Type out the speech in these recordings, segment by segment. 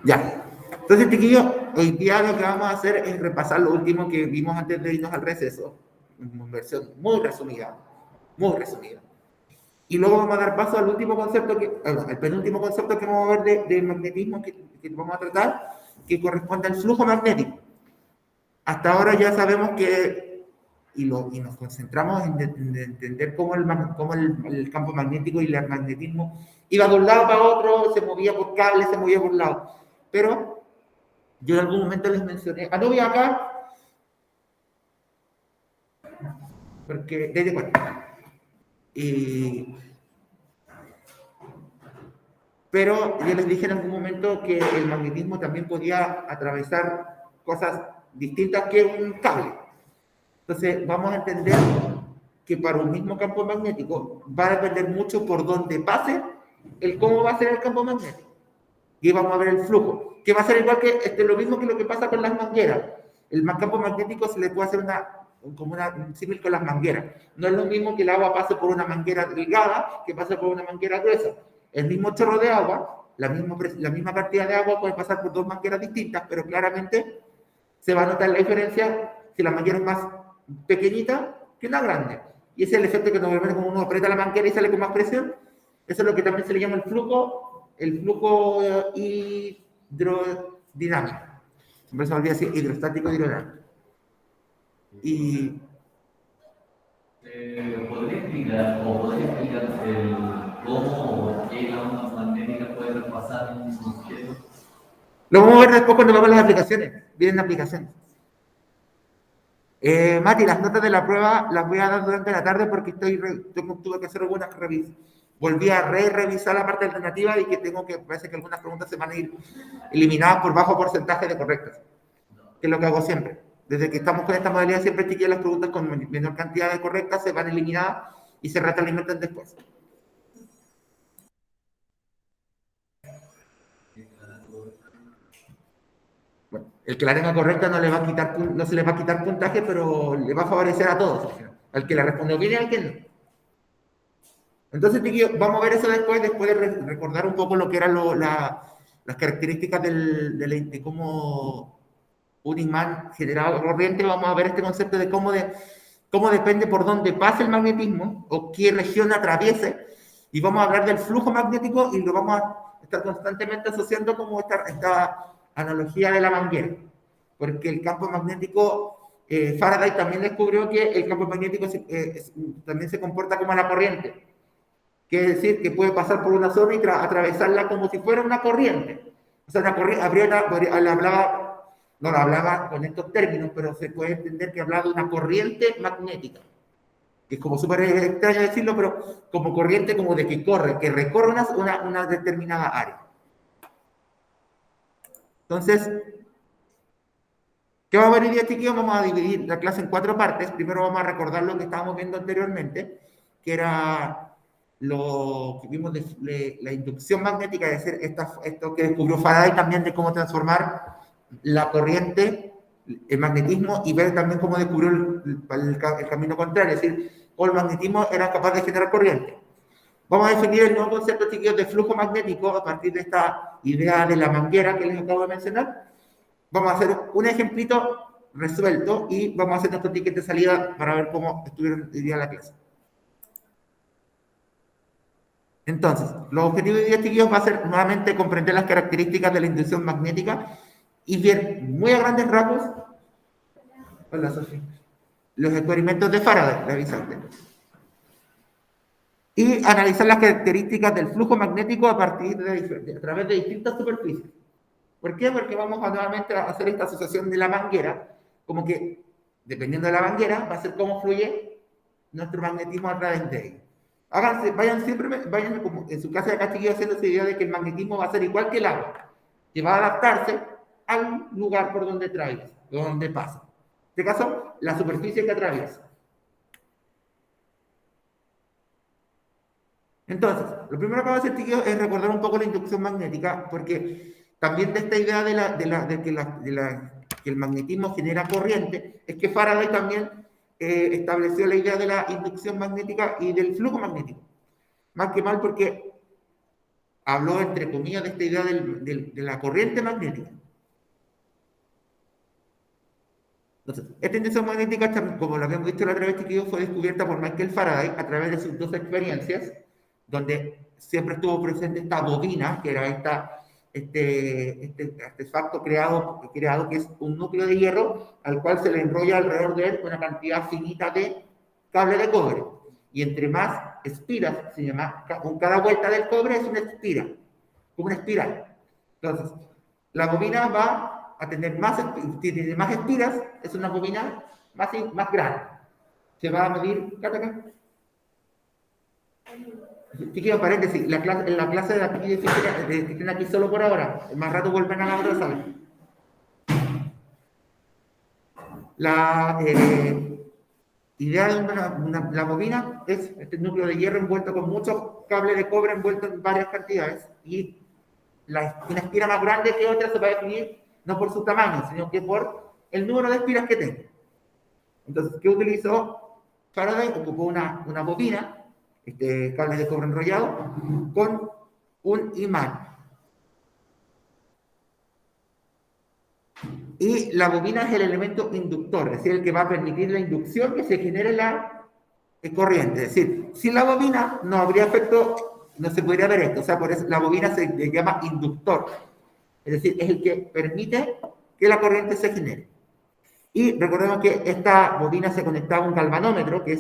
Ya. Entonces, chiquillos, hoy día lo que vamos a hacer es repasar lo último que vimos antes de irnos al receso, en versión muy resumida, muy resumida. Y luego vamos a dar paso al último concepto, al penúltimo concepto que vamos a ver de magnetismo que vamos a tratar, que corresponde al flujo magnético. Hasta ahora ya sabemos que, y nos concentramos en entender cómo el campo magnético y el magnetismo iba de un lado para otro, se movía por cables, se movía por un lado. Pero yo en algún momento les mencioné, no voy acá, porque desde cuenta. Pero yo les dije en algún momento que el magnetismo también podía atravesar cosas distintas que un cable. Entonces vamos a entender que para un mismo campo magnético va a depender mucho por dónde pase el cómo va a ser el campo magnético. Y vamos a ver el flujo, que va a ser igual que lo mismo que lo que pasa con las mangueras. El campo magnético se le puede hacer un símil con las mangueras. No es lo mismo que el agua pase por una manguera delgada que pase por una manguera gruesa. El mismo chorro de agua, la misma cantidad de agua puede pasar por dos mangueras distintas, pero claramente se va a notar la diferencia si la manguera es más pequeñita que la grande. Y ese es el efecto que normalmente cuando uno aprieta la manguera y sale con más presión. Eso es lo que también se le llama el flujo hidrodinámico. Siempre se me olvida decir hidrostático hidrodinámico. Y ¿podría explicar cómo o qué la onda magnética puede traspasar un objeto? Lo vamos a ver después cuando vamos a las aplicaciones. Vienen aplicaciones. Mati, las notas de la prueba las voy a dar durante la tarde porque tuve que hacer algunas revisiones. Volví a revisar la parte alternativa y parece que algunas preguntas se van a ir eliminadas por bajo porcentaje de correctas, que es lo que hago siempre. Desde que estamos con esta modalidad, siempre chiquillas las preguntas con menor cantidad de correctas se van eliminadas y se retroalimentan después. Bueno, el que la tenga correcta no se le va a quitar puntaje, pero le va a favorecer a todos. Al que la respondió bien y al que no. Entonces, chiquillos, vamos a ver eso después de recordar un poco lo que eran las características de cómo un imán generaba corriente. Vamos a ver este concepto de cómo depende por dónde pase el magnetismo o qué región atraviese. Y vamos a hablar del flujo magnético y lo vamos a estar constantemente asociando como esta analogía de la manguera. Porque el campo magnético, Faraday también descubrió que el campo magnético también se comporta como la corriente. Quiere decir que puede pasar por una zona y atravesarla como si fuera una corriente. O sea, una corriente, no lo hablaba con estos términos, pero se puede entender que hablaba de una corriente magnética. Que es como súper extraño decirlo, pero como corriente como de que recorre una determinada área. Entonces, ¿qué vamos a ver hoy día, chiquillos? Vamos a dividir la clase en 4 partes. Primero vamos a recordar lo que estábamos viendo anteriormente, que era lo que vimos de la inducción magnética, es decir, esto que descubrió Faraday también de cómo transformar la corriente, el magnetismo, y ver también cómo descubrió el camino contrario, es decir, cómo el magnetismo era capaz de generar corriente. Vamos a definir el nuevo concepto, chiquillos, de flujo magnético a partir de esta idea de la manguera que les acabo de mencionar. Vamos a hacer un ejemplito resuelto y vamos a hacer nuestro ticket de salida para ver cómo estuvieron hoy día la clase. Entonces, los objetivos de hoy día, chiquillos, va a ser nuevamente comprender las características de la inducción magnética y ver muy a grandes rasgos, hola Sofía, los experimentos de Faraday, revisante, y analizar las características del flujo magnético a través de distintas superficies. ¿Por qué? Porque vamos a nuevamente a hacer esta asociación de la manguera, como que dependiendo de la manguera va a ser cómo fluye nuestro magnetismo a través de ella. Vayan como en su casa de acá, chiquillos, haciendo esa idea de que el magnetismo va a ser igual que el agua, que va a adaptarse al lugar por donde atraviesa, donde pasa. En este caso, la superficie que atraviesa. Entonces, lo primero que vamos a hacer, chiquillos, es recordar un poco la inducción magnética, porque también de esta idea que el magnetismo genera corriente, es que Faraday también estableció la idea de la inducción magnética y del flujo magnético. Más que mal porque habló, entre comillas, de esta idea de la corriente magnética. Entonces, esta inducción magnética, como lo habíamos visto la otra vez, chiquillos, fue descubierta por Michael Faraday a través de sus dos experiencias, donde siempre estuvo presente esta bobina, que era este artefacto creado que es un núcleo de hierro al cual se le enrolla alrededor de él una cantidad finita de cable de cobre. Y entre más espiras, se llama, con cada vuelta del cobre es una espira, como una espiral. Entonces, la bobina va a tener tiene más espiras, es una bobina más grande. Se va a medir, chiquillos, paréntesis, en la clase de aquí que estén aquí solo por ahora, más rato vuelven a la otra sala. La idea de la bobina es este núcleo de hierro envuelto con muchos cables de cobre envuelto en varias cantidades, y una espira más grande que otra se va a definir no por su tamaño, sino que por el número de espiras que tenga. Entonces, ¿qué utilizó Faraday? Ocupó una bobina, cable de cobre enrollado, con un imán. Y la bobina es el elemento inductor, es decir, el que va a permitir la inducción que se genere la corriente. Es decir, sin la bobina no habría efecto, no se podría ver esto. O sea, por eso la bobina se le llama inductor. Es decir, es el que permite que la corriente se genere. Y recordemos que esta bobina se conectaba a un galvanómetro, que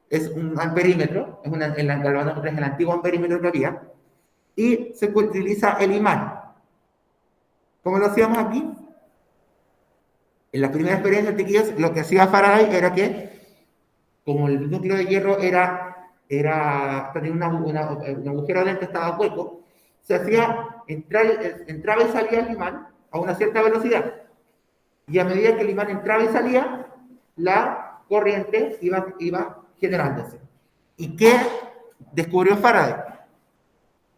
es un amperímetro, el galvanómetro es el antiguo amperímetro que había, y se utiliza el imán. ¿Cómo lo hacíamos aquí? En la primera experiencia, chiquillos, lo que hacía Faraday era que, como el núcleo de hierro tenía un agujero adentro, estaba hueco, se hacía, entraba y salía el imán a una cierta velocidad. Y a medida que el imán entraba y salía, la corriente iba generándose. ¿Y qué descubrió Faraday?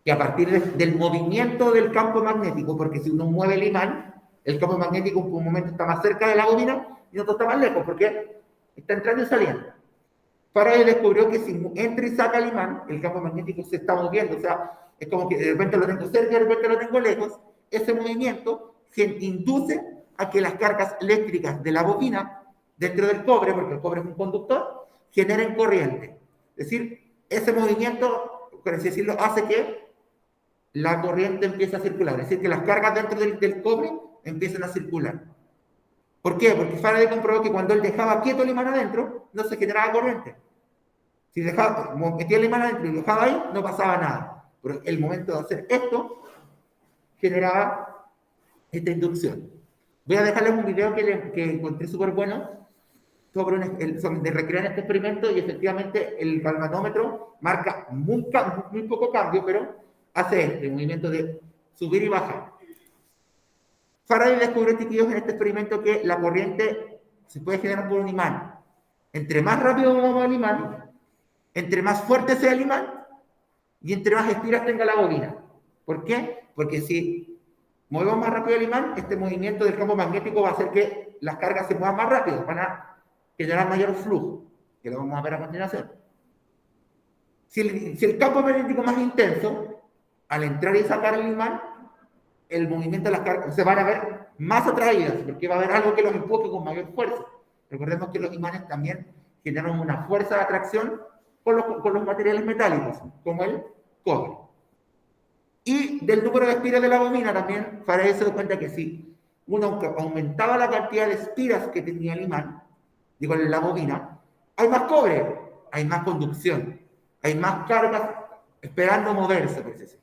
Que a partir del movimiento del campo magnético, porque si uno mueve el imán, el campo magnético en un momento está más cerca de la bobina y otro está más lejos, porque está entrando y saliendo. Faraday descubrió que si entra y saca el imán, el campo magnético se está moviendo, o sea, es como que de repente lo tengo cerca y de repente lo tengo lejos. Ese movimiento se induce a que las cargas eléctricas de la bobina dentro del cobre, porque el cobre es un conductor, generen corriente. Es decir, ese movimiento, por así decirlo, hace que la corriente empiece a circular. Es decir, que las cargas dentro del cobre empiezan a circular. ¿Por qué? Porque Faraday comprobó que cuando él dejaba quieto el imán adentro, no se generaba corriente. Si metía el imán adentro y lo dejaba ahí, no pasaba nada. Pero el momento de hacer esto, generaba esta inducción. Voy a dejarles un video que encontré súper bueno de recrear este experimento, y efectivamente el galvanómetro marca muy poco cambio, pero hace este movimiento de subir y bajar. Faraday descubrió, chiquillos, en este experimento que la corriente se puede generar por un imán. Entre más rápido movamos el imán, entre más fuerte sea el imán y entre más espiras tenga la bobina. ¿Por qué? Porque si movemos más rápido el imán, este movimiento del campo magnético va a hacer que las cargas se muevan más rápido, van a generar mayor flujo, que lo vamos a ver a continuación. Si el campo magnético es más intenso, al entrar y sacar el imán, el movimiento de las cargas se van a ver más atraídas, porque va a haber algo que los empuje con mayor fuerza. Recordemos que los imanes también generan una fuerza de atracción con los materiales metálicos, como el cobre. Y del número de espiras de la bobina también, Faraday se dio cuenta que si uno aumentaba la cantidad de espiras que tenía el imán, digo, en la bobina, hay más cobre, hay más conducción, hay más cargas esperando moverse, por decirlo.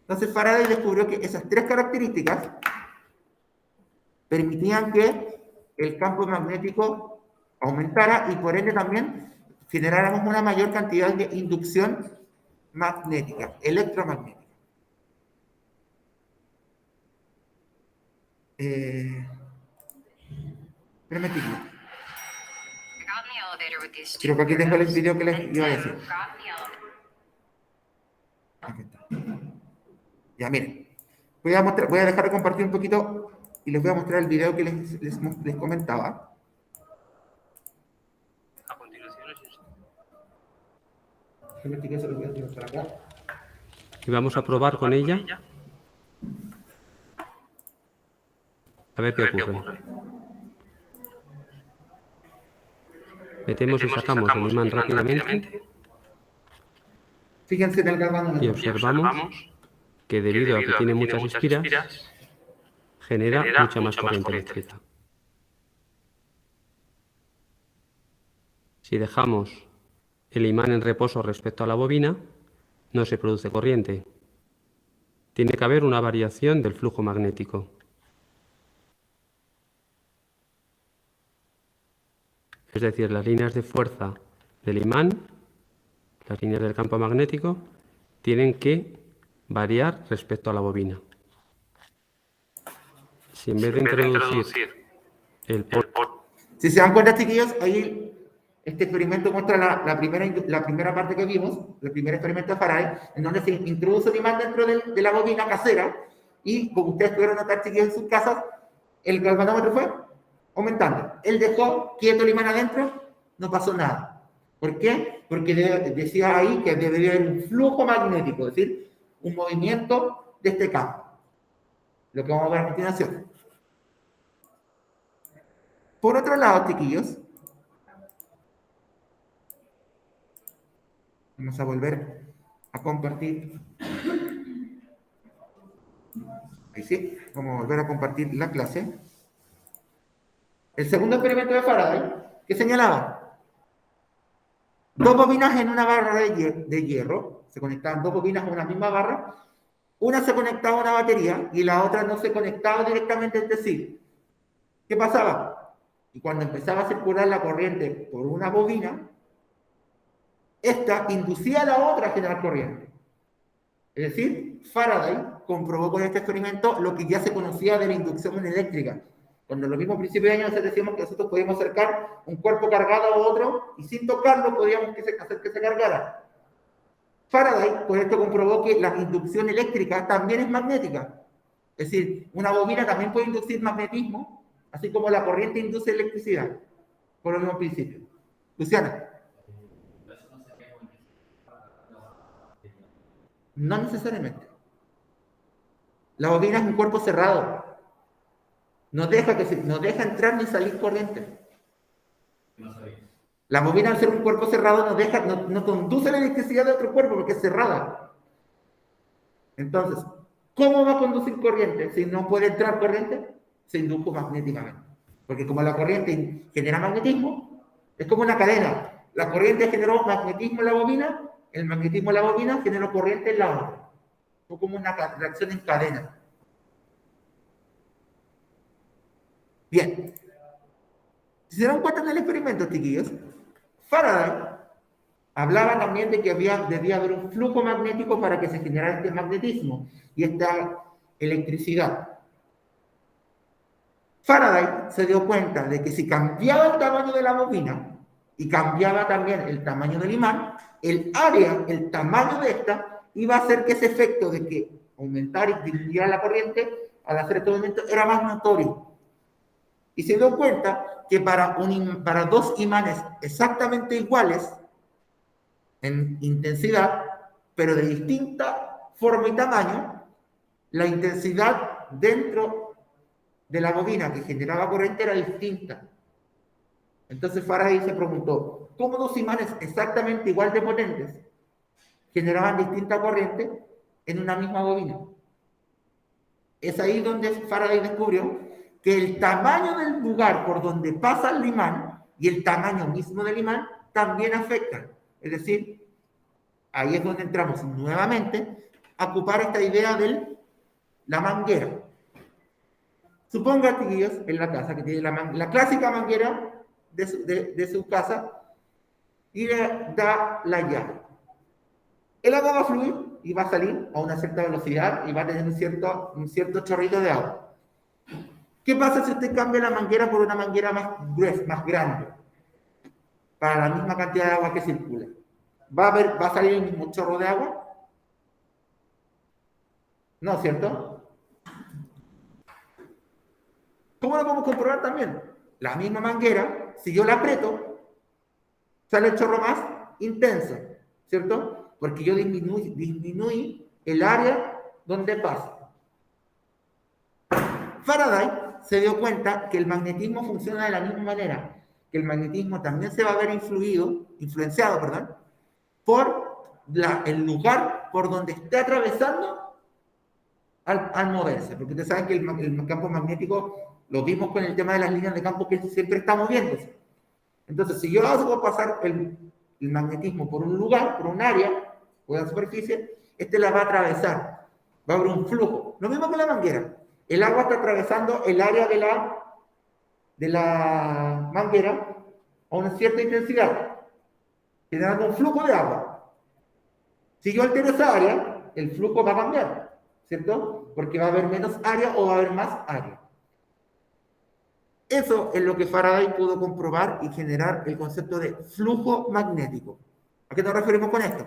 Entonces Faraday descubrió que esas tres características permitían que el campo magnético aumentara y por ende también generáramos una mayor cantidad de inducción magnética, electromagnética. Creo que aquí tengo el video que les iba a decir. Aquí está. Ya, miren. Voy a dejar de compartir un poquito y les voy a mostrar el video que les comentaba. A continuación, Déjenme que eso lo voy a tirar para acá. y vamos a probar con ella a ver qué ocurre. Metemos y sacamos el imán rápidamente Fíjense en el galvanómetro. y observamos que debido a que tiene muchas espiras, genera mucha más corriente eléctrica. Si dejamos el imán en reposo respecto a la bobina, no se produce corriente. Tiene que haber una variación del flujo magnético. Es decir, las líneas de fuerza del imán, las líneas del campo magnético, tienen que variar respecto a la bobina. Si en vez de introducir el Si se dan cuenta, chiquillos, ahí este experimento muestra la primera parte que vimos, el primer experimento de Faraday, en donde se introduce un imán dentro de la bobina casera y, como ustedes pudieron notar, chiquillos, en sus casas, el galvanómetro fue aumentando. Él dejó quieto el imán adentro, no pasó nada. ¿Por qué? Porque decía ahí que debería haber un flujo magnético, es decir, un movimiento de este campo. Lo que vamos a ver a continuación. Por otro lado, chiquillos, vamos a volver a compartir. Ahí sí, vamos a volver a compartir la clase. El segundo experimento de Faraday, que señalaba dos bobinas en una barra de hierro, se conectaban dos bobinas a una misma barra, una se conectaba a una batería y la otra no se conectaba directamente entre sí. ¿Qué pasaba? Y cuando empezaba a circular la corriente por una bobina, esta inducía a la otra a generar corriente. Es decir, Faraday comprobó con este experimento lo que ya se conocía de la inducción eléctrica. Cuando en los mismos principios de año nosotros decíamos que nosotros podíamos acercar un cuerpo cargado a otro y sin tocarlo podíamos hacer que se cargara. Faraday por esto comprobó que la inducción eléctrica también es magnética. Es decir, una bobina también puede inducir magnetismo, así como la corriente induce electricidad, por los mismos principios. Luciana. No necesariamente. La bobina es un cuerpo cerrado. No deja entrar ni salir corriente. La bobina, al ser un cuerpo cerrado, no conduce la electricidad de otro cuerpo porque es cerrada. Entonces, ¿cómo va a conducir corriente? Si no puede entrar corriente, se indujo magnéticamente. Porque como la corriente genera magnetismo, es como una cadena. La corriente generó magnetismo en la bobina, el magnetismo en la bobina generó corriente en la otra. Fue como una reacción en cadena. Bien. Si se dan cuenta en el experimento, chiquillos, Faraday hablaba también de que debía haber un flujo magnético para que se generara este magnetismo y esta electricidad. Faraday se dio cuenta de que si cambiaba el tamaño de la bobina y cambiaba también el tamaño del imán, el tamaño de esta, iba a hacer que ese efecto de que aumentara y disminuyera la corriente al hacer este movimiento era más notorio. Y se dio cuenta que para dos imanes exactamente iguales en intensidad, pero de distinta forma y tamaño, la intensidad dentro de la bobina que generaba corriente era distinta. Entonces Faraday se preguntó, ¿cómo dos imanes exactamente igual de potentes generaban distinta corriente en una misma bobina? Es ahí donde Faraday descubrió que el tamaño del lugar por donde pasa el imán y el tamaño mismo del imán también afectan. Es decir, ahí es donde entramos nuevamente a ocupar esta idea de la manguera. Suponga, chiquillos, en la casa que tiene la clásica manguera de su casa y le da la llave. El agua va a fluir y va a salir a una cierta velocidad y va a tener un cierto chorrito de agua. ¿Qué pasa si usted cambia la manguera por una manguera más gruesa, más grande? Para la misma cantidad de agua que circula. ¿Va a salir el mismo chorro de agua? No, ¿cierto? ¿Cómo lo podemos comprobar también? La misma manguera, si yo la aprieto, sale el chorro más intenso, ¿cierto? Porque yo disminuí el área donde pasa. Faraday se dio cuenta que el magnetismo funciona de la misma manera, que el magnetismo también se va a ver influenciado, por el lugar por donde esté atravesando al moverse, porque ustedes saben que el campo magnético lo vimos con el tema de las líneas de campo que siempre está moviéndose. Entonces, si yo hago pasar el magnetismo por un lugar, por un área, por una superficie, la va a atravesar, va a haber un flujo. Lo mismo que la manguera. El agua está atravesando el área de la manguera a una cierta intensidad, generando un flujo de agua. Si yo altero esa área, el flujo va a cambiar, ¿cierto? Porque va a haber menos área o va a haber más área. Eso es lo que Faraday pudo comprobar y generar el concepto de flujo magnético. ¿A qué nos referimos con esto?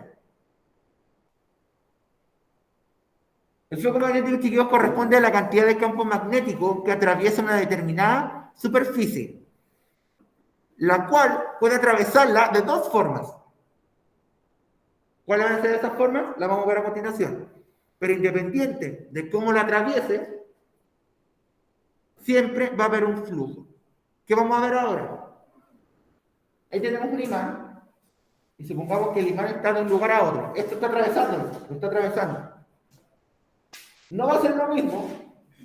El flujo magnético, chiquillos, corresponde a la cantidad de campo magnético que atraviesa una determinada superficie, la cual puede atravesarla de dos formas. ¿Cuáles van a ser esas formas? Las vamos a ver a continuación. Pero independiente de cómo la atraviese, siempre va a haber un flujo. ¿Qué vamos a ver ahora? Ahí tenemos un imán, y supongamos que el imán está de un lugar a otro. Esto está atravesando, lo está atravesando. No va a ser lo mismo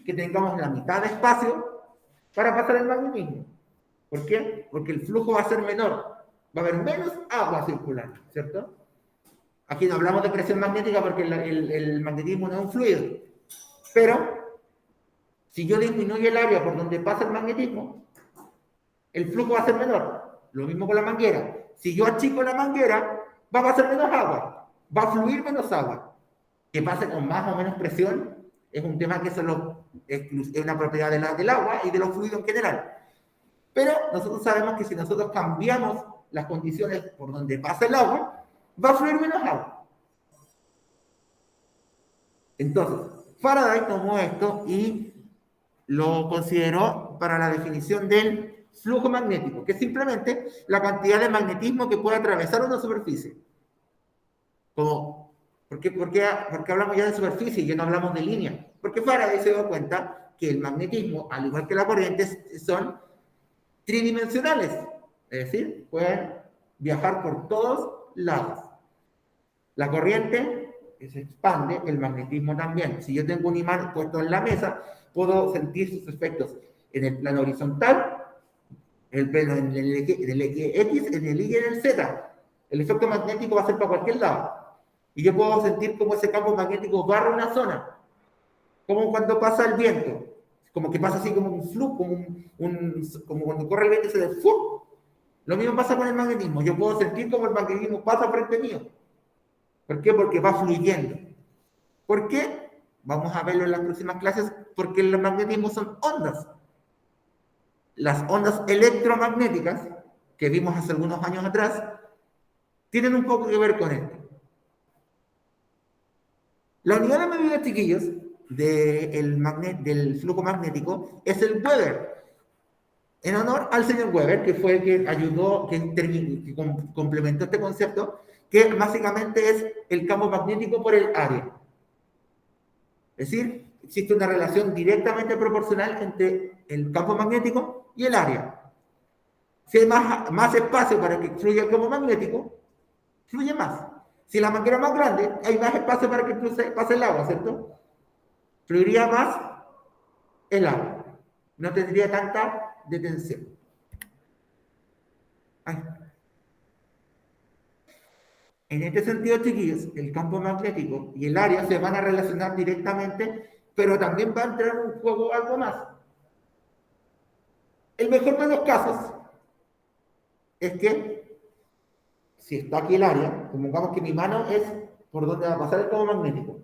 que tengamos la mitad de espacio para pasar el magnetismo. ¿Por qué? Porque el flujo va a ser menor. Va a haber menos agua circulando, ¿cierto? Aquí no hablamos de presión magnética porque el magnetismo no es un fluido. Pero, si yo disminuyo el área por donde pasa el magnetismo, el flujo va a ser menor. Lo mismo con la manguera. Si yo achico la manguera, va a pasar menos agua. Va a fluir menos agua. Que pase con más o menos presión es un tema que es una propiedad del agua y de los fluidos en general. Pero nosotros sabemos que si nosotros cambiamos las condiciones por donde pasa el agua, va a fluir menos agua. Entonces, Faraday tomó esto y lo consideró para la definición del flujo magnético, que es simplemente la cantidad de magnetismo que puede atravesar una superficie. ¿Por qué hablamos ya de superficie y ya no hablamos de línea? Porque Faraday se dio cuenta que el magnetismo, al igual que la corriente, son tridimensionales. Es decir, pueden viajar por todos lados. La corriente se expande, el magnetismo también. Si yo tengo un imán puesto en la mesa, puedo sentir sus efectos en el plano horizontal, en el eje X, en el Y y en el Z. El efecto magnético va a ser para cualquier lado. Y yo puedo sentir cómo ese campo magnético barra una zona. Como cuando pasa el viento. Como que pasa así como un flujo, como cuando corre el viento y se ve ¡fum! Lo mismo pasa con el magnetismo. Yo puedo sentir como el magnetismo pasa frente mío. ¿Por qué? Porque va fluyendo. ¿Por qué? Vamos a verlo en las próximas clases. Porque los magnetismos son ondas. Las ondas electromagnéticas, que vimos hace algunos años atrás, tienen un poco que ver con esto. La unidad de medida, chiquillos, del flujo magnético es el Weber. En honor al señor Weber, que fue el que ayudó, que complementó este concepto, que básicamente es el campo magnético por el área. Es decir, existe una relación directamente proporcional entre el campo magnético y el área. Si hay más espacio para que fluya el campo magnético, fluye más. Si la manguera es más grande, hay más espacio para que pase el agua, ¿cierto? Fluiría más el agua. No tendría tanta detención. En este sentido, chiquillos, el campo magnético y el área se van a relacionar directamente, pero también va a entrar en juego algo más. El mejor de los casos es que, si está aquí el área, supongamos que mi mano es por donde va a pasar el campo magnético.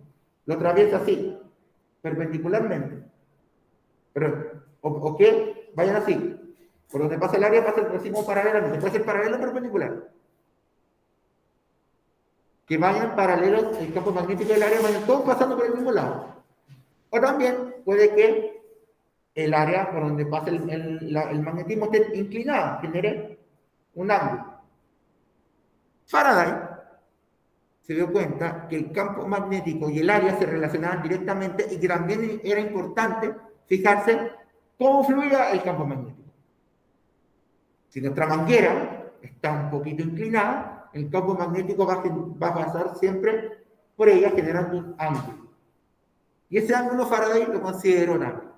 Lo atraviesa así, perpendicularmente. Pero, o que vayan así. Por donde pasa el área, pasa el próximo paralelamente. Puede ser paralelo o perpendicular. Que vayan paralelos, el campo magnético del área, vayan todos pasando por el mismo lado. O también puede que el área por donde pasa el magnetismo esté inclinado, genere un ángulo. Faraday se dio cuenta que el campo magnético y el área se relacionaban directamente y que también era importante fijarse cómo fluía el campo magnético. Si nuestra manguera está un poquito inclinada, el campo magnético va a pasar siempre por ella generando un ángulo. Y ese ángulo Faraday lo considero un ángulo.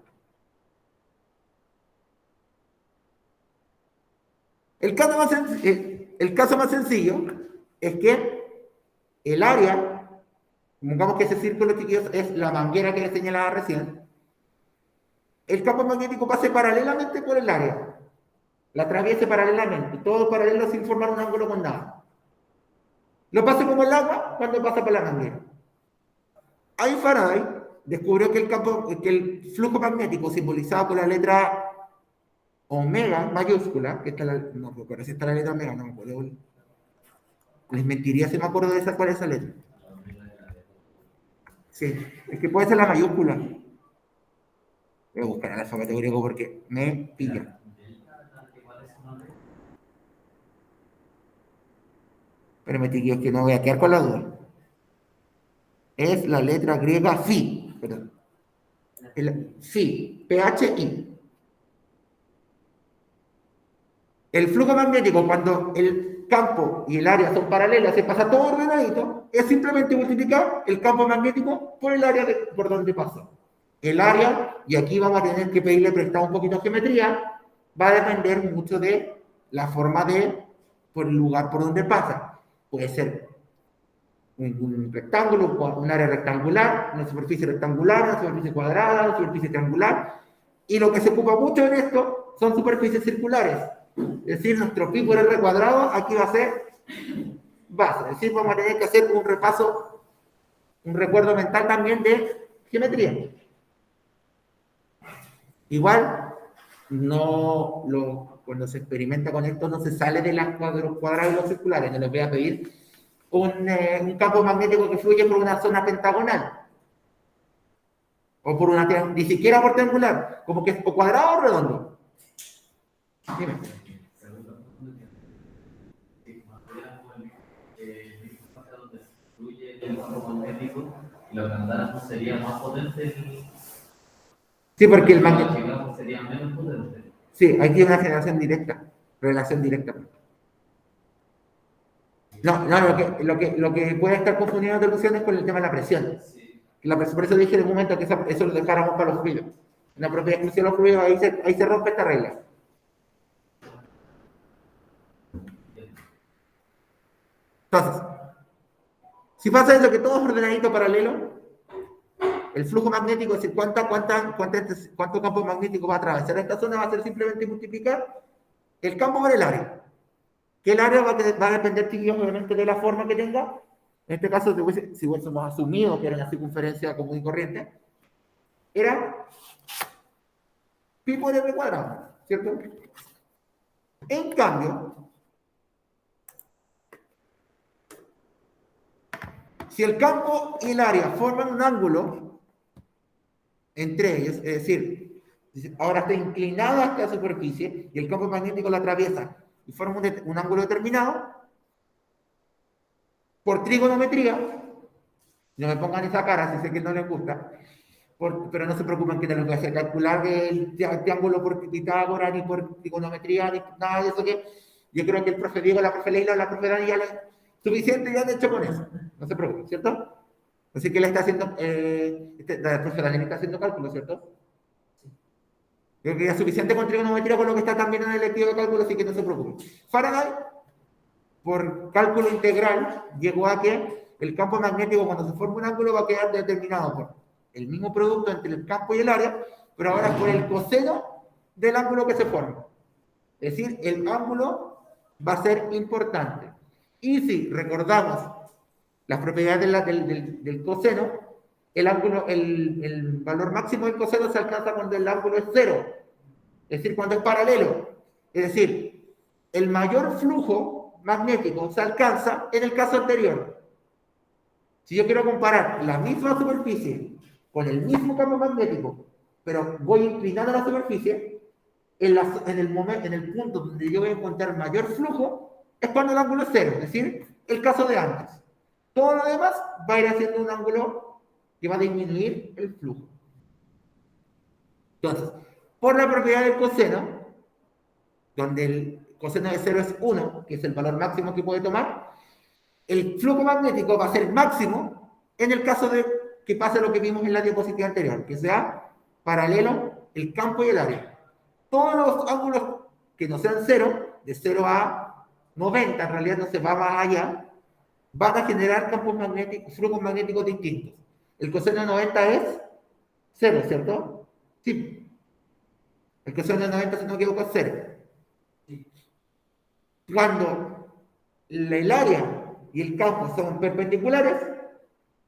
El caso más sencillo es que el área, digamos que ese círculo chiquillo es la manguera que les señalaba recién, el campo magnético pase paralelamente por el área, la atraviese paralelamente, todo paralelo sin formar un ángulo con nada. Lo pase como el agua cuando pasa por la manguera. Ahí Faraday descubrió que el flujo magnético simbolizado por la letra omega mayúscula, que está no recuerdo si está la letra omega, no me acuerdo. Les mentiría si me acuerdo de cuál es esa letra. Sí, es que puede ser la mayúscula. Voy a buscar el alfabeto griego porque me pilla. Pero me chiquillos que no voy a quedar con la duda. Es la letra griega Phi, perdón. Phi, P-H-I. El flujo magnético, cuando el campo y el área son paralelas, se pasa todo ordenadito, es simplemente multiplicar el campo magnético por el área por donde pasó. El área, y aquí vamos a tener que pedirle prestado un poquito de geometría, va a depender mucho de la forma por el lugar por donde pasa. Puede ser un rectángulo, un área rectangular, una superficie rectangular, una superficie cuadrada, una superficie triangular, y lo que se ocupa mucho en esto son superficies circulares. Es decir, nuestro pi por r cuadrado aquí va a ser base. Es decir, vamos a tener que hacer un repaso, un recuerdo mental también de geometría. Igual, cuando se experimenta con esto no se sale de los cuadrados y los circulares. No les voy a pedir un campo magnético que fluye por una zona pentagonal. O por ni siquiera por triangular. Como que es o cuadrado o redondo. Dime. El campo magnético y lo que andáramos sería más potente. Sí, porque el magnetismo sería menos potente. Sí, hay que una generación directa, relación directa. No, lo que puede estar confundiendo la ilusión es con el tema de la presión. Sí. Por eso dije en un momento que eso lo dejáramos para los fluidos. En la propiedad exclusiva de los fluidos, ahí se rompe esta regla. Entonces, si pasa eso que todo es ordenadito paralelo, el flujo magnético, es decir, cuánto campo magnético va a atravesar esta zona, va a ser simplemente multiplicar el campo por el área. Que el área va a depender, obviamente, de la forma que tenga. En este caso, si hubiésemos asumido que era una circunferencia común y corriente, era pi por r cuadrado, ¿cierto? En cambio, si el campo y el área forman un ángulo entre ellos, es decir, ahora está inclinada esta superficie y el campo magnético la atraviesa y forma un ángulo determinado, por trigonometría, no me pongan esa cara si sé que no les gusta, pero no se preocupen que no les voy a hacer calcular el triángulo por Pitágoras ni por trigonometría ni nada de eso, que yo creo que el profe Diego, la profe Leila, la profe Dani ya suficiente ya han hecho con eso, no se preocupen, ¿cierto? Así que le está haciendo, la profe Dani está haciendo cálculos, ¿cierto? Creo que ya es suficiente con trigonometría con lo que está también en el lectivo de cálculo, así que no se preocupen. Faraday, por cálculo integral, llegó a que el campo magnético, cuando se forma un ángulo, va a quedar determinado por el mismo producto entre el campo y el área, pero ahora por el coseno del ángulo que se forma. Es decir, el ángulo va a ser importante. Y si recordamos las propiedades del coseno, el valor máximo del coseno se alcanza cuando el ángulo es cero, es decir, cuando es paralelo. Es decir, el mayor flujo magnético se alcanza en el caso anterior. Si yo quiero comparar la misma superficie con el mismo campo magnético, pero voy inclinando la superficie, en el punto donde yo voy a encontrar mayor flujo, es cuando el ángulo es cero, es decir, el caso de antes. Todo lo demás va a ir haciendo un ángulo que va a disminuir el flujo. Entonces, por la propiedad del coseno, donde el coseno de 0 es 1, que es el valor máximo que puede tomar, el flujo magnético va a ser máximo en el caso de que pase lo que vimos en la diapositiva anterior, que sea paralelo el campo y el área. Todos los ángulos que no sean 0, de 0 a 90, en realidad no se va más allá, van a generar campos magnéticos, flujos magnéticos distintos. El coseno de 90 es 0, ¿cierto? Sí. El coseno de 90, si no me equivoco, es 0. Cuando el área y el campo son perpendiculares,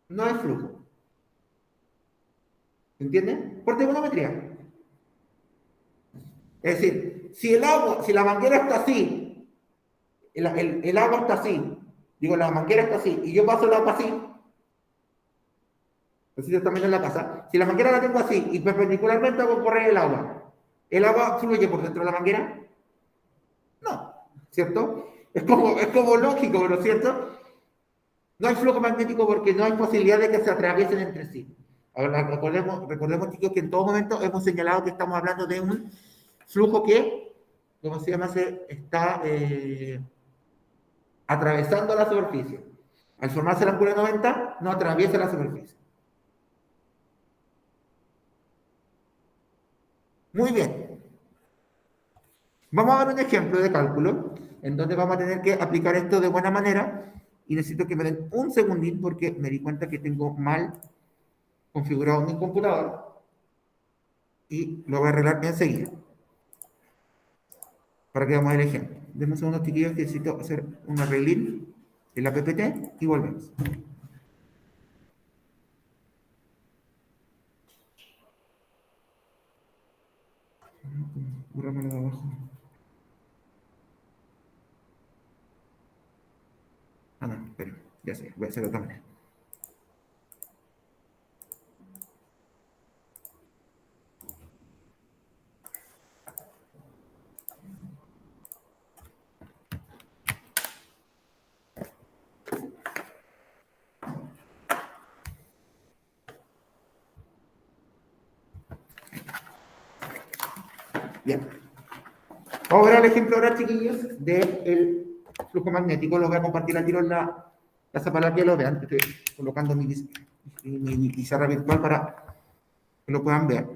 no hay flujo. ¿Entienden? Por trigonometría. Es decir, si la manguera está así, el agua está así, digo, la manguera está así, y yo paso el agua así, así también en la casa, si la manguera la tengo así, y perpendicularmente hago correr ¿el agua fluye por dentro de la manguera? No, ¿cierto? Es como lógico, ¿no es cierto? No hay flujo magnético porque no hay posibilidad de que se atraviesen entre sí. Ahora, recordemos, chicos, que en todo momento hemos señalado que estamos hablando de un flujo que, ¿cómo se llama? Se está atravesando la superficie. Al formarse el ángulo de 90, no atraviesa la superficie. Muy bien. Vamos a ver un ejemplo de cálculo en donde vamos a tener que aplicar esto de buena manera y necesito que me den un segundín porque me di cuenta que tengo mal configurado mi computador y lo voy a arreglar enseguida para que veamos el ejemplo. Denme un segundo, chiquillos, que necesito hacer un arreglín en la PPT y volvemos. Búrramelo de abajo. Ah, no, espera, ya sé, voy a hacer de otra manera. Bien. Vamos a ver el ejemplo ahora, chiquillos, del flujo magnético. Lo voy a compartir al tiro en la casa para que lo vean. Estoy colocando mi pizarra virtual para que lo puedan ver.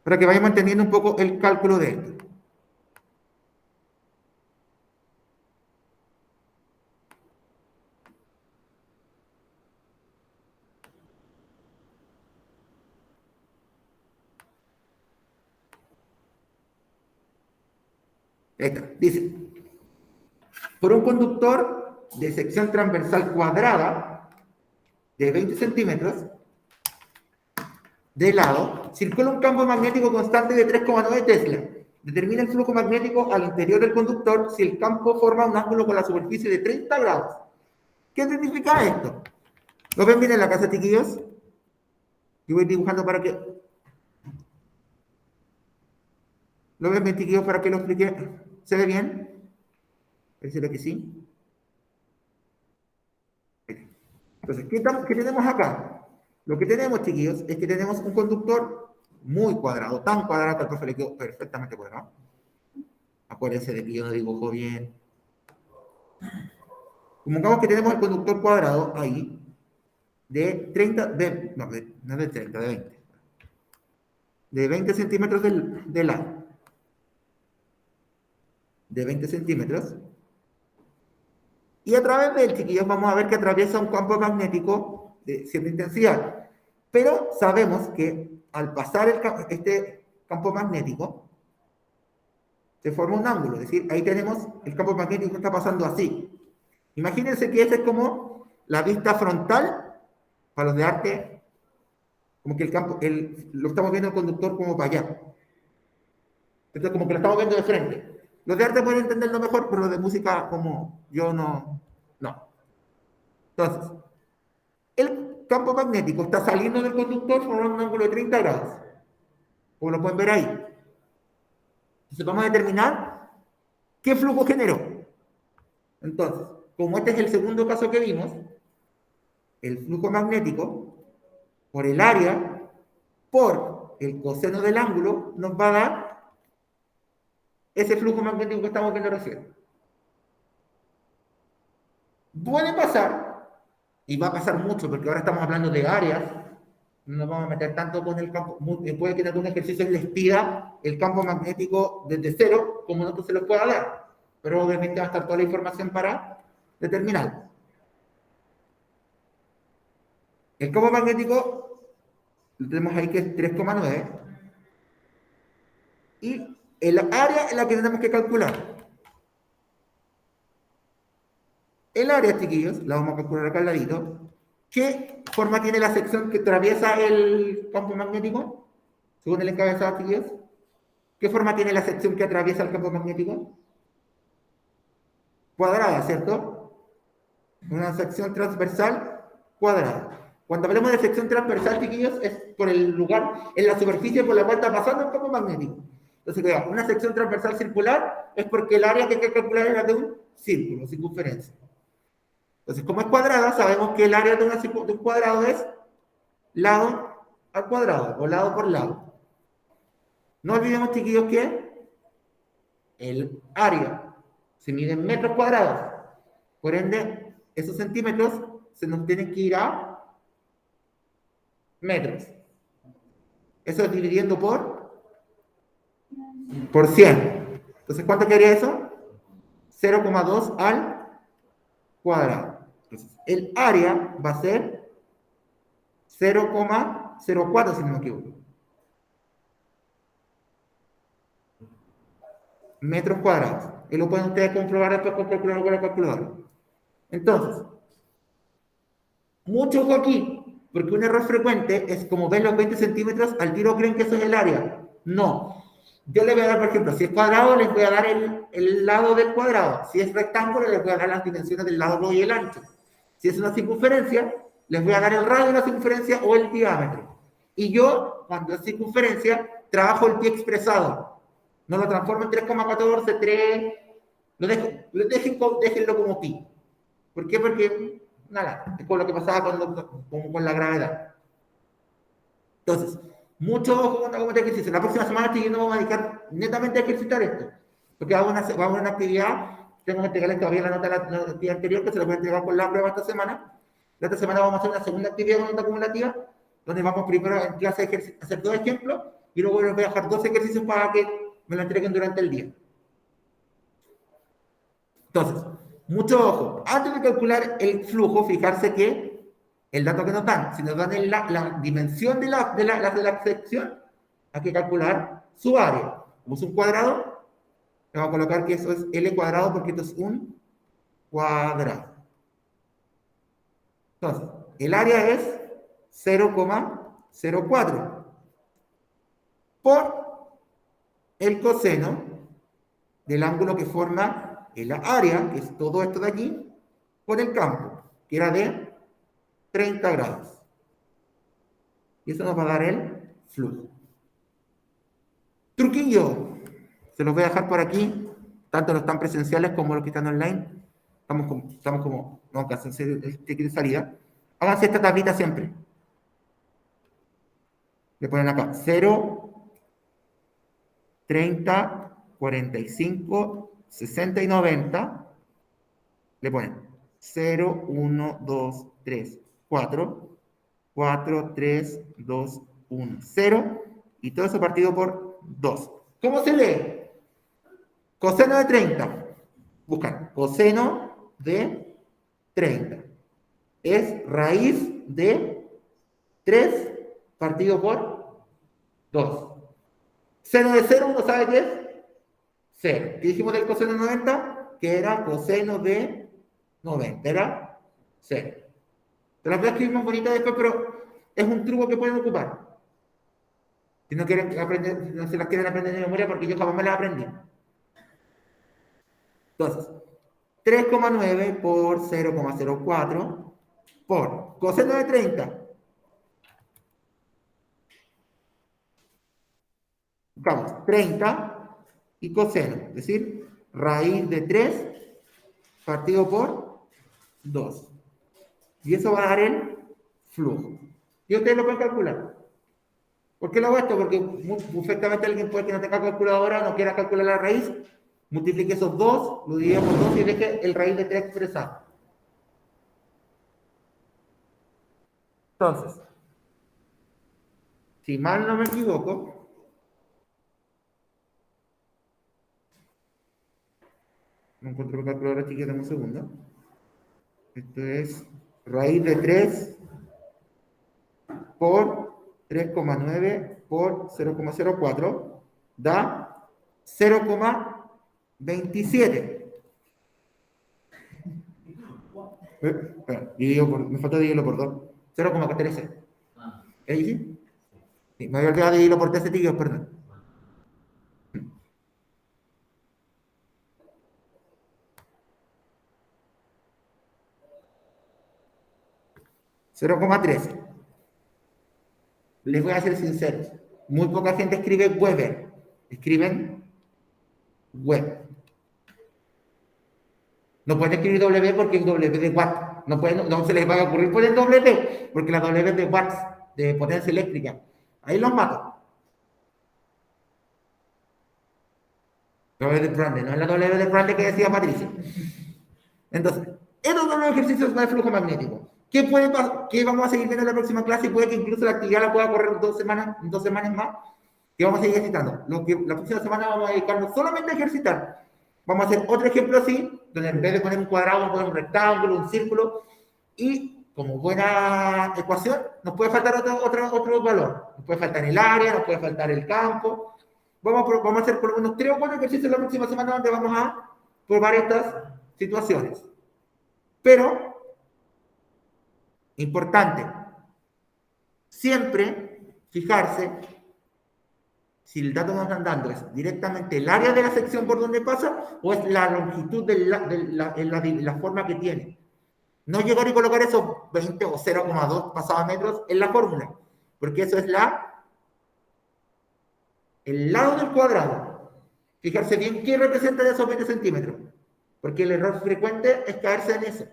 Para que vayamos entendiendo un poco el cálculo de esto. Esta, dice, por un conductor de sección transversal cuadrada de 20 centímetros de lado, circula un campo magnético constante de 3,9 Tesla. Determina el flujo magnético al interior del conductor si el campo forma un ángulo con la superficie de 30 grados. ¿Qué significa esto? ¿Lo ven bien en la casa, chiquillos? Yo voy dibujando para que... ¿Lo ven bien, chiquillos, para que lo explique? ¿Se ve bien? Parece que sí. Entonces, ¿qué tenemos acá? Lo que tenemos, chiquillos, es que tenemos un conductor muy cuadrado, tan cuadrado que al profe le quedó perfectamente cuadrado. Acuérdense de que yo no dibujo bien. Supongamos que tenemos el conductor cuadrado ahí, de 30, no de 30, de 20. De 20 centímetros de lado. De 20 centímetros. Y a través de él, chiquillos, vamos a ver que atraviesa un campo magnético de cierta intensidad. Pero sabemos que al pasar este campo magnético, se forma un ángulo. Es decir, ahí tenemos el campo magnético que está pasando así. Imagínense que esta es como la vista frontal, para los de arte, como que lo estamos viendo el conductor como para allá. Entonces, como que lo estamos viendo de frente. Los de arte pueden entenderlo mejor, pero los de música, como yo no. Entonces, el campo magnético está saliendo del conductor formando un ángulo de 30 grados. Como lo pueden ver ahí. Entonces, vamos a determinar qué flujo generó. Entonces, como este es el segundo caso que vimos, el flujo magnético por el área, por el coseno del ángulo, nos va a dar ese flujo magnético que estamos viendo recién. Puede pasar, y va a pasar mucho, porque ahora estamos hablando de áreas, no nos vamos a meter tanto con el campo, puede que en algún ejercicio les pida el campo magnético desde cero, como nosotros se los pueda dar, pero obviamente va a estar toda la información para determinarlo. El campo magnético lo tenemos ahí que es 3,9, y el área es la que tenemos que calcular. El área, chiquillos, la vamos a calcular acá al ladito. ¿Qué forma tiene la sección que atraviesa el campo magnético? Según el encabezado, chiquillos. ¿Qué forma tiene la sección que atraviesa el campo magnético? Cuadrada, ¿cierto? Una sección transversal cuadrada. Cuando hablamos de sección transversal, chiquillos, es por el lugar, en la superficie por la cual está pasando el campo magnético. Entonces, cuidado, una sección transversal circular es porque el área que hay que calcular es la de un círculo, circunferencia. Entonces, como es cuadrada, sabemos que el área de un cuadrado es lado al cuadrado, o lado por lado. No olvidemos, chiquillos, que el área se mide en metros cuadrados. Por ende, esos centímetros se nos tienen que ir a metros. Eso es dividiendo por 100. Entonces, ¿cuánto quedaría eso? 0,2 al cuadrado. Entonces, el área va a ser 0,04, si no me equivoco. Metros cuadrados. Y lo pueden ustedes comprobar después con la calculadora. Entonces, mucho ojo aquí, porque un error frecuente es como ven los 20 centímetros, al tiro creen que eso es el área. No. Yo le voy a dar, por ejemplo, si es cuadrado, les voy a dar el lado del cuadrado. Si es rectángulo, les voy a dar las dimensiones del lado y el ancho. Si es una circunferencia, les voy a dar el radio de la circunferencia o el diámetro. Y yo, cuando es circunferencia, trabajo el pi expresado. No lo transformo en 3,14, 3. Déjenlo como pi. ¿Por qué? Porque, nada, es con lo que pasaba con la gravedad. Entonces, mucho ojo con este ejercicio. La próxima semana yo no vamos a dedicar netamente a ejercitar esto. Porque vamos a una actividad, tengo que entregarles todavía la nota de la actividad anterior, que se la voy a entregar con la prueba esta semana. La otra semana vamos a hacer una segunda actividad con nota acumulativa, donde vamos primero en clase a hacer 2 ejemplos, y luego les voy a dejar 2 ejercicios para que me lo entreguen durante el día. Entonces, mucho ojo. Antes de calcular el flujo, fijarse que el dato que nos dan, si nos dan la dimensión de la sección, hay que calcular su área. Como es un cuadrado, le vamos a colocar que eso es L cuadrado porque esto es un cuadrado. Entonces, el área es 0,04 por el coseno del ángulo que forma el área, que es todo esto de aquí, por el campo, que era de 30 grados. Y eso nos va a dar el flujo. Truquillo. Se los voy a dejar por aquí, tanto los están presenciales como los que están online. Estamos como, no, casi el ticket de salida. Háganse esta tablita siempre. Le ponen acá 0, 30, 45, 60 y 90. Le ponen 0, 1, 2, 3, 4, 4, 3, 2, 1, 0. Y todo eso partido por 2. ¿Cómo se lee? Coseno de 30. Buscan coseno de 30. Es raíz de 3 partido por 2. Seno de 0, ¿uno sabe qué es? 0. ¿Qué dijimos del coseno de 90? Que era coseno de 90. Era 0. Te las voy a escribir más bonitas después, pero es un truco que pueden ocupar. Si no quieren aprender, no se las quieren aprender de memoria, porque yo jamás me las aprendí. Entonces, 3,9 por 0,04 por coseno de 30. Buscamos 30 y coseno, es decir, raíz de 3 partido por 2. Y eso va a dar el flujo. Y ustedes lo pueden calcular. ¿Por qué lo hago esto? Porque perfectamente alguien puede que no tenga calculadora, no quiera calcular la raíz, multiplique esos 2, lo divide por 2 y deje el raíz de 3 expresado. Entonces, si mal no me equivoco, no encuentro el calculador aquí, que dame un segundo. Esto es raíz de 3 por 3,9 por 0,04 da 0,27. Me falta dividirlo por 2. 0,13. ¿Es sí? Sí, me había olvidado dividirlo por 13 tibios, perdón. 0,13. Les voy a ser sincero. Muy poca gente escribe Weber. Escriben Web. No pueden escribir W porque es W de Watt. No se les va a ocurrir poner W porque la W es de watts, de potencia eléctrica. Ahí los mato. W de Brande, no es la W de Brande que decía Patricia. Entonces, estos son los ejercicios de flujo magnético. ¿Qué vamos a seguir viendo en la próxima clase? Y puede que incluso la actividad la pueda correr en 2 semanas más. Que vamos a seguir ejercitando. La próxima semana vamos a dedicarnos solamente a ejercitar. Vamos a hacer otro ejemplo así, donde en vez de poner un cuadrado, vamos a poner un rectángulo, un círculo. Y como buena ecuación, nos puede faltar otro valor. Nos puede faltar el área, nos puede faltar el campo. Vamos a hacer por unos 3 o 4 ejercicios la próxima semana donde vamos a probar estas situaciones. Pero, importante, siempre fijarse si el dato que nos están dando es directamente el área de la sección por donde pasa o es la longitud de la forma que tiene. No llegar y colocar esos 20 o 0,2 pasados metros en la fórmula, porque eso es el lado del cuadrado. Fijarse bien qué representa de esos 20 centímetros, porque el error frecuente es caerse en eso.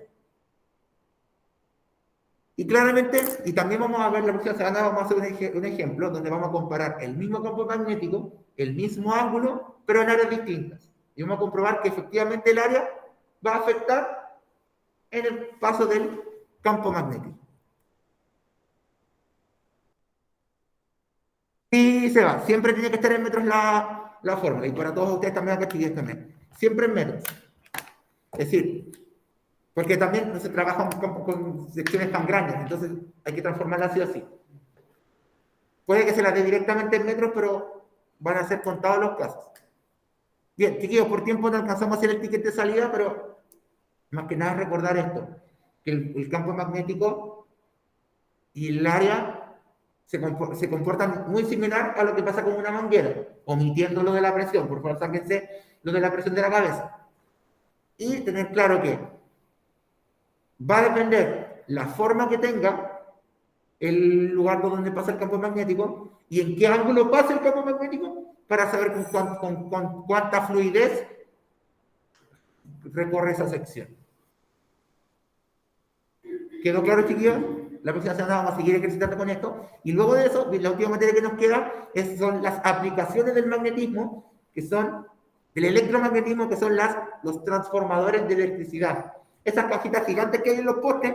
Y claramente, y también vamos a ver la próxima semana, vamos a hacer un ejemplo donde vamos a comparar el mismo campo magnético, el mismo ángulo, pero en áreas distintas. Y vamos a comprobar que efectivamente el área va a afectar en el paso del campo magnético. Y se va. Siempre tiene que estar en metros la fórmula. Y para todos ustedes también acá también. Siempre en metros. Es decir, porque también no se trabaja con secciones tan grandes, entonces hay que transformarlas así o así. Puede que se las dé directamente en metros, pero van a ser contados los casos. Bien, chiquillos, por tiempo no alcanzamos a hacer el ticket de salida, pero más que nada recordar esto, que el campo magnético y el área se comportan muy similar a lo que pasa con una manguera, omitiendo lo de la presión, por favor sáquense lo de la presión de la cabeza. Y tener claro que va a depender la forma que tenga el lugar por donde pasa el campo magnético y en qué ángulo pasa el campo magnético para saber con cuánta fluidez recorre esa sección. ¿Quedó claro, chiquillos? La próxima semana vamos a seguir ejercitando con esto. Y luego de eso, la última materia que nos queda son las aplicaciones del magnetismo, que son del electromagnetismo, que son los transformadores de electricidad. Esas cajitas gigantes que hay en los postes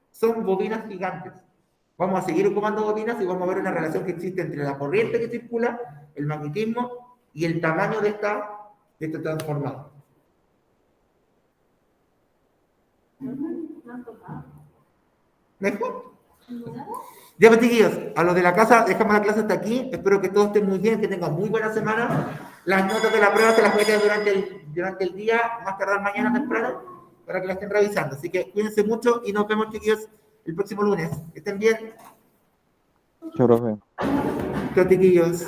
son bobinas gigantes. Vamos a seguir ocupando bobinas y vamos a ver una relación que existe entre la corriente que circula, el magnetismo y el tamaño de este transformador. ¿Mejor? Ya, pues, chiquillos, a los de la casa, dejamos la clase hasta aquí. Espero que todos estén muy bien, que tengan muy buena semana. Las notas de la prueba se las voy a tener durante el día, más tardar mañana temprano, para que la estén revisando. Así que cuídense mucho y nos vemos, chiquillos, el próximo lunes. Que estén bien. Chao, profe. Chao, chiquillos.